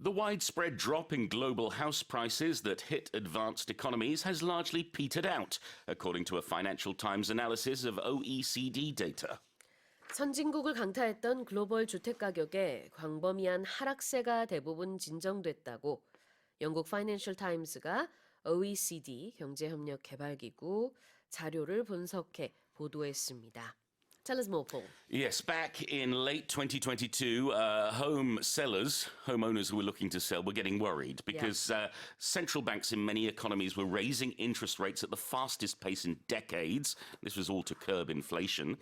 The widespread drop in global house prices that hit advanced economies has largely petered out, according to a Financial Times analysis of OECD data. 선진국을 강타했던 글로벌 주택가격의 광범위한 하락세가 대부분 진정됐다고 영국 파이낸셜타임스가 OECD 경제협력개발기구 자료를 분석해 보도했습니다. Tell us more, Paul. Yes, back in late 2022, homeowners who were looking to sell were getting worried because central banks in many economies were raising interest rates at the fastest pace in decades. This was all to curb inflation.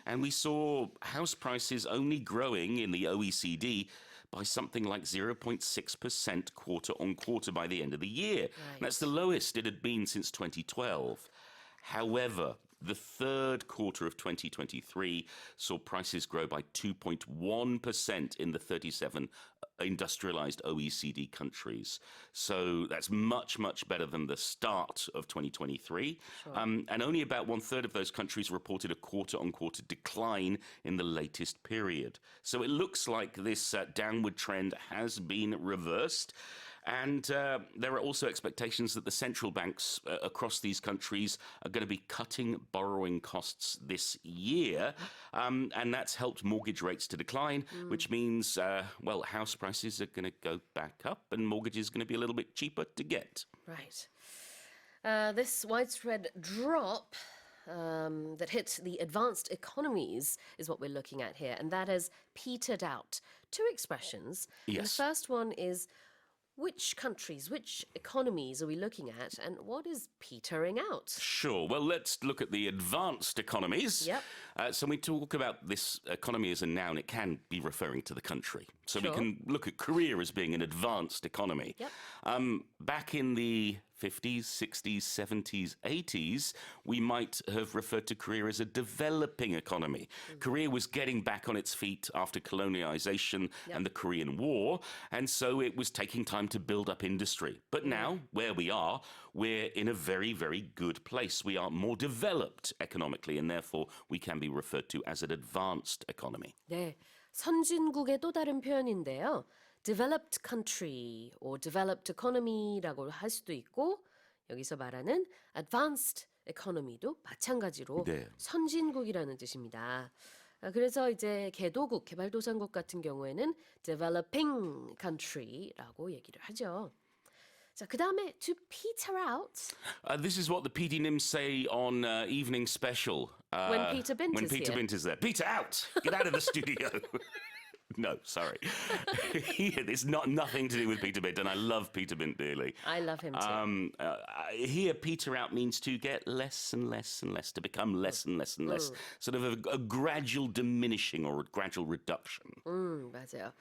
And we saw house prices only growing in the OECD by something like 0.6% quarter on quarter by the end of the year. Right. That's the lowest it had been since 2012. However, the third quarter of 2023 saw prices grow by 2.1% in the 37 industrialized OECD countries. So that's much, much better than the start of 2023. Sure. And only about one third of those countries reported a quarter-on-quarter decline in the latest period. So it looks like this downward trend has been reversed. And there are also expectations that the central banks across these countries are going to be cutting borrowing costs this year. And that's helped mortgage rates to decline, which means, house prices are going to go back up and mortgages are going to be a little bit cheaper to get. Right. This widespread drop that hit the advanced economies is what we're looking at here, and that has petered out. Two expressions. Yes. The first one is, which countries, which economies are we looking at, and what is petering out? Sure. Well, let's look at the advanced economies. Yep. So when we talk about this economy as a noun, it can be referring to the country. So Sure. we can look at Korea as being an advanced economy. Yep. Back in the 50s, 60s, 70s, 80s, we might have referred to Korea as a developing economy. Korea was getting back on its feet after colonialization and the Korean War, and so it was taking time to build up industry. But now, where we are, we're in a very, very good place. We are more developed economically, and therefore we can be referred to as an advanced economy. 네, 선진국의 또 다른 표현인데요. Developed country or developed economy라고 할 수도 있고 여기서 말하는 advanced economy도 마찬가지로 네. 선진국이라는 뜻입니다. 그래서 이제 개도국, 개발도상국 같은 경우에는 developing country라고 얘기를 하죠. 자, 그 다음에 to peter out. This is what the PDNIMs say on Evening Special. When Peter Bint when is Peter here. Bint is there. Peter, out! Get out of the studio. No, sorry. It's nothing to do with Peter Bint, and I love Peter Bint dearly. I love him too. Here, peter out means to get less and less and less, to become less and less and less. Sort of a gradual diminishing or a gradual reduction. 맞아요.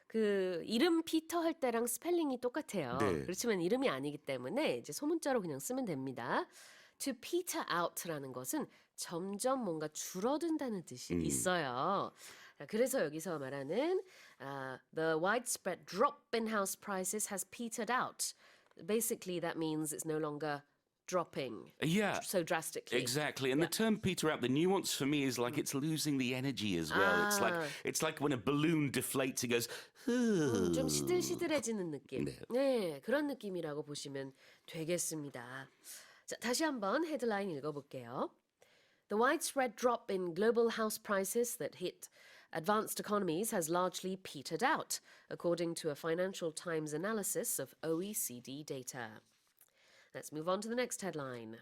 그 이름 피터 할 때랑 스펠링이 똑같아요. 네. 그렇지만 이름이 아니기 때문에 이제 소문자로 그냥 쓰면 됩니다. To peter out라는 것은 점점 뭔가 줄어든다는 뜻이 있어요. 그래서 여기서 말하는 the widespread drop in house prices has petered out. Basically, that means it's no longer dropping so drastically. Exactly. And the term peter out, the nuance for me is like it's losing the energy as well. It's like when a balloon deflates, it goes, 좀 시들시들해지는 느낌. 네, 그런 느낌이라고 보시면 되겠습니다. 자, 다시 한번 헤드라인 읽어볼게요. The widespread drop in global house prices that hit advanced economies has largely petered out, according to a Financial Times analysis of OECD data. Let's move on to the next headline.